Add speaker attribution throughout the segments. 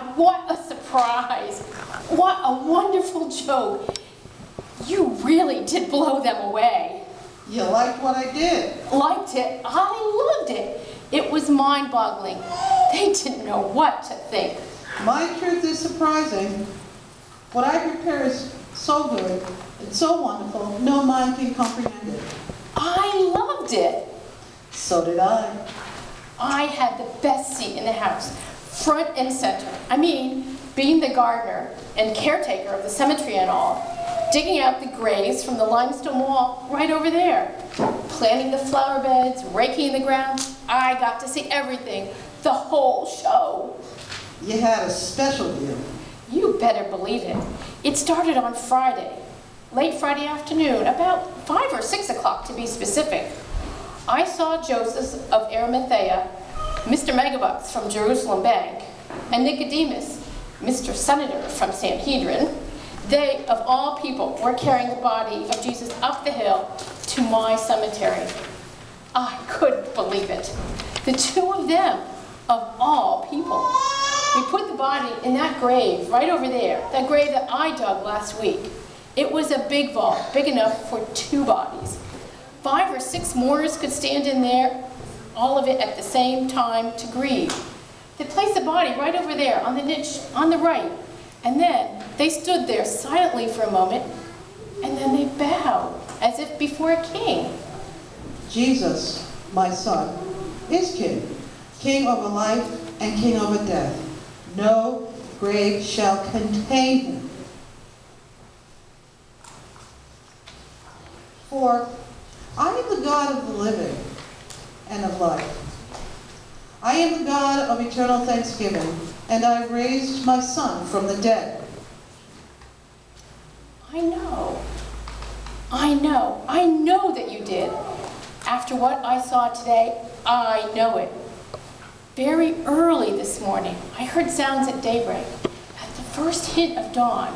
Speaker 1: God, what a surprise. What a wonderful joke. You really did blow them away.
Speaker 2: You liked what I did?
Speaker 1: Liked it? I loved it. It was mind-boggling. They didn't know what to think.
Speaker 2: My truth is surprising. What I prepare is so good and so wonderful, no mind can comprehend it.
Speaker 1: I loved it.
Speaker 2: So did I.
Speaker 1: I had the best seat in the house, front and center. I mean, being the gardener and caretaker of the cemetery and all, digging out the graves from the limestone wall right over there, planting the flower beds, raking the ground. I got to see everything, the whole show.
Speaker 2: You had a special view.
Speaker 1: You better believe it. It started on Friday, late Friday afternoon, about 5 or 6 o'clock to be specific. I saw Joseph of Arimathea, Mr. Megabucks from Jerusalem Bank, and Nicodemus, Mr. Senator from Sanhedrin. They, of all people, were carrying the body of Jesus up the hill to my cemetery. I couldn't believe it. The two of them, of all people. We put the body in that grave right over there, that grave that I dug last week. It was a big vault, big enough for 2 bodies. 5 or 6 mourners could stand in there, all of it at the same time to grieve. They placed the body right over there on the niche on the right, and then they stood there silently for a moment, and then they bowed as if before a king.
Speaker 2: Jesus, my son, is king, king over life and king over death. No grave shall contain him. For I am the God of the living and of life. I am the God of eternal thanksgiving, and I raised my son from the dead.
Speaker 1: I know that you did. After what I saw today, I know it. Very early this morning, I heard sounds at daybreak, at the first hint of dawn.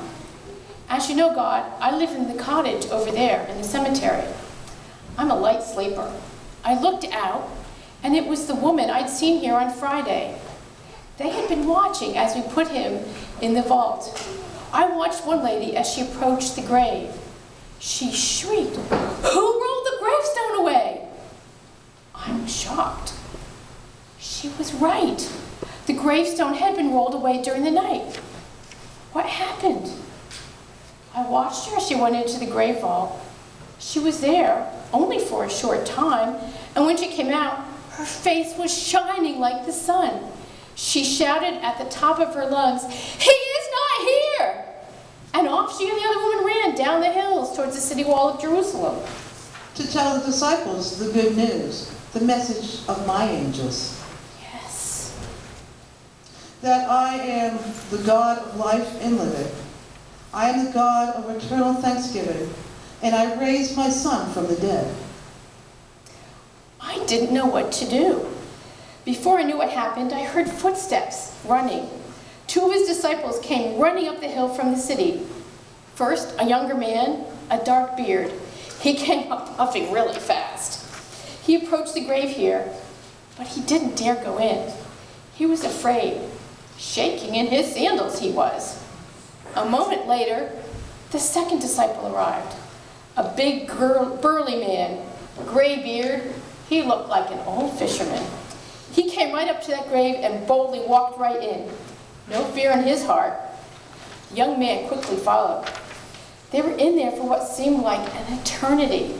Speaker 1: As you know, God, I live in the cottage over there in the cemetery. I'm a light sleeper. I looked out, and it was the woman I'd seen here on Friday. They had been watching as we put him in the vault. I watched one lady as she approached the grave. She shrieked, "Who rolled the gravestone away?" I was shocked. She was right. The gravestone had been rolled away during the night. What happened? I watched her as she went into the grave vault. She was there only for a short time, and when she came out, her face was shining like the sun. She shouted at the top of her lungs, "He is not here!" And off she and the other woman ran down the hills towards the city wall of Jerusalem.
Speaker 2: To tell the disciples the good news, the message of my angels.
Speaker 1: Yes.
Speaker 2: That I am the God of life and living. I am the God of eternal thanksgiving, and I raised my son from the dead.
Speaker 1: I didn't know what to do. Before I knew what happened, I heard footsteps running. 2 of his disciples came running up the hill from the city. First, a younger man, a dark beard. He came up puffing really fast. He approached the grave here, but he didn't dare go in. He was afraid. Shaking in his sandals he was. A moment later, the second disciple arrived. A big, burly man, gray beard. He looked like an old fisherman. He came right up to that grave and boldly walked right in. No fear in his heart. The young man quickly followed. They were in there for what seemed like an eternity.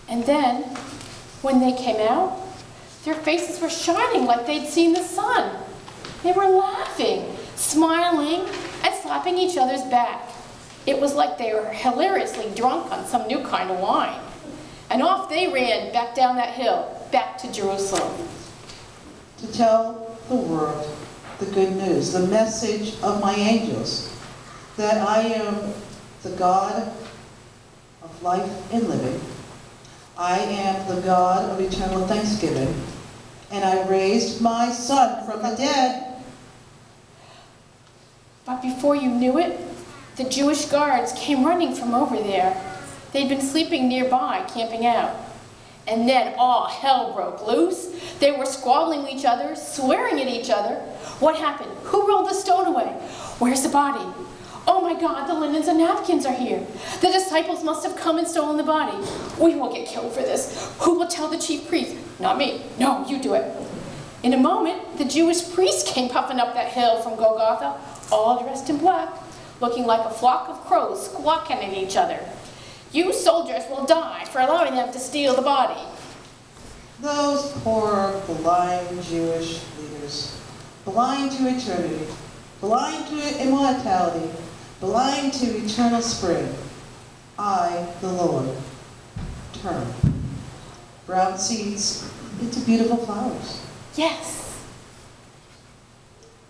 Speaker 1: And then, when they came out, their faces were shining like they'd seen the sun. They were laughing, smiling, and slapping each other's back. It was like they were hilariously drunk on some new kind of wine. And off they ran back down that hill, back to Jerusalem.
Speaker 2: To tell the world the good news, the message of my angels, that I am the God of life and living. I am the God of eternal thanksgiving, and I raised my son from the dead.
Speaker 1: But before you knew it, the Jewish guards came running from over there. They'd been sleeping nearby, camping out. And then all hell broke loose. They were squabbling with each other, swearing at each other. What happened? Who rolled the stone away? Where's the body? Oh my God, the linens and napkins are here. The disciples must have come and stolen the body. We will get killed for this. Who will tell the chief priest? Not me. No, you do it. In a moment, the Jewish priests came puffing up that hill from Golgotha, all dressed in black, looking like a flock of crows squawking at each other. You soldiers will die for allowing them to steal the body.
Speaker 2: Those poor, blind Jewish leaders, blind to eternity, blind to immortality, blind to eternal spring. I, the Lord, turn brown seeds into beautiful flowers.
Speaker 1: Yes.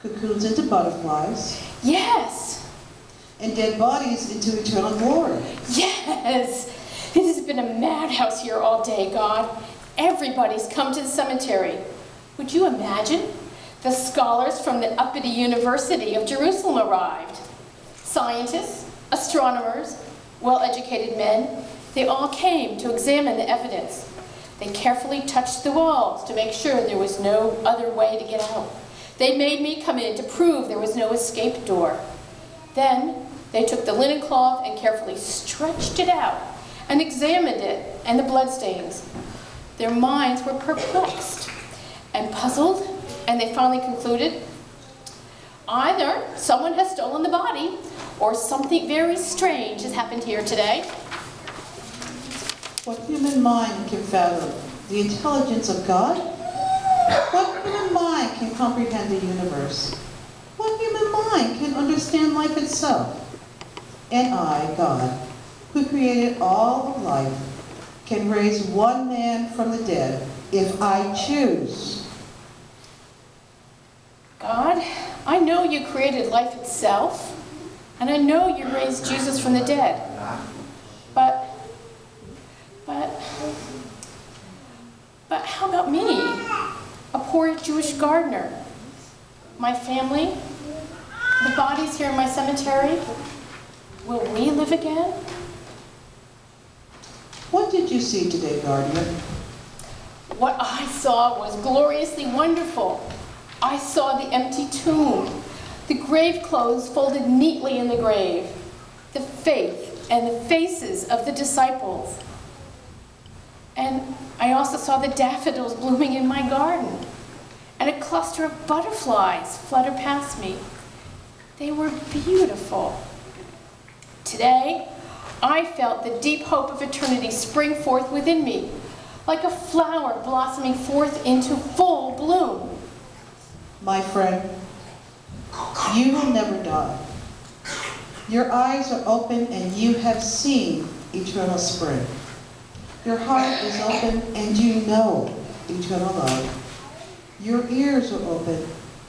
Speaker 2: Cocoons into butterflies.
Speaker 1: Yes.
Speaker 2: And dead bodies into eternal glory.
Speaker 1: Yes. It has been a madhouse here all day, God. Everybody's come to the cemetery. Would you imagine? The scholars from the uppity University of Jerusalem arrived. Scientists, astronomers, well-educated men, they all came to examine the evidence. They carefully touched the walls to make sure there was no other way to get out. They made me come in to prove there was no escape door. Then they took the linen cloth and carefully stretched it out and examined it and the bloodstains. Their minds were perplexed and puzzled, and they finally concluded, either someone has stolen the body or something very strange has happened here today.
Speaker 2: What human mind can fathom the intelligence of God? What human mind can comprehend the universe? What human mind can understand life itself? And I, God, who created all of life, can raise one man from the dead if I choose.
Speaker 1: God, I know you created life itself, and I know you raised Jesus from the dead. But how about me, a poor Jewish gardener? My family, the bodies here in my cemetery, will we live again?
Speaker 2: What did you see today, gardener?
Speaker 1: What I saw was gloriously wonderful. I saw the empty tomb, the grave clothes folded neatly in the grave, the faith and the faces of the disciples. And I also saw the daffodils blooming in my garden, and a cluster of butterflies flutter past me. They were beautiful. Today, I felt the deep hope of eternity spring forth within me, like a flower blossoming forth into full bloom.
Speaker 2: My friend, you will never die. Your eyes are open and you have seen eternal spring. Your heart is open and you know eternal love. Your ears are open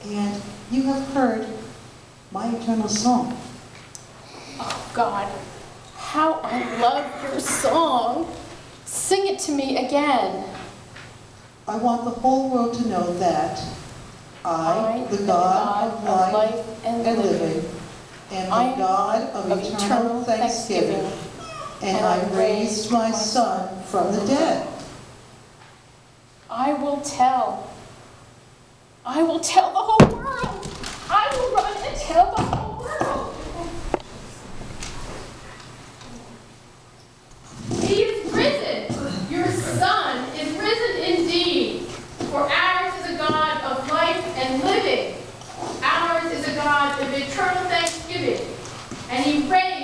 Speaker 2: and you have heard my eternal song.
Speaker 1: Oh God, how I love your song. Sing it to me again.
Speaker 2: I want the whole world to know that I, the God of life and living, am the God of eternal thanksgiving, and I raised my Son from the dead.
Speaker 1: I will tell the whole world. I will run and tell the whole world. He is risen. Your Son is risen indeed. For ours is a God of life and living. Ours is a God of eternal thanksgiving. And he reigns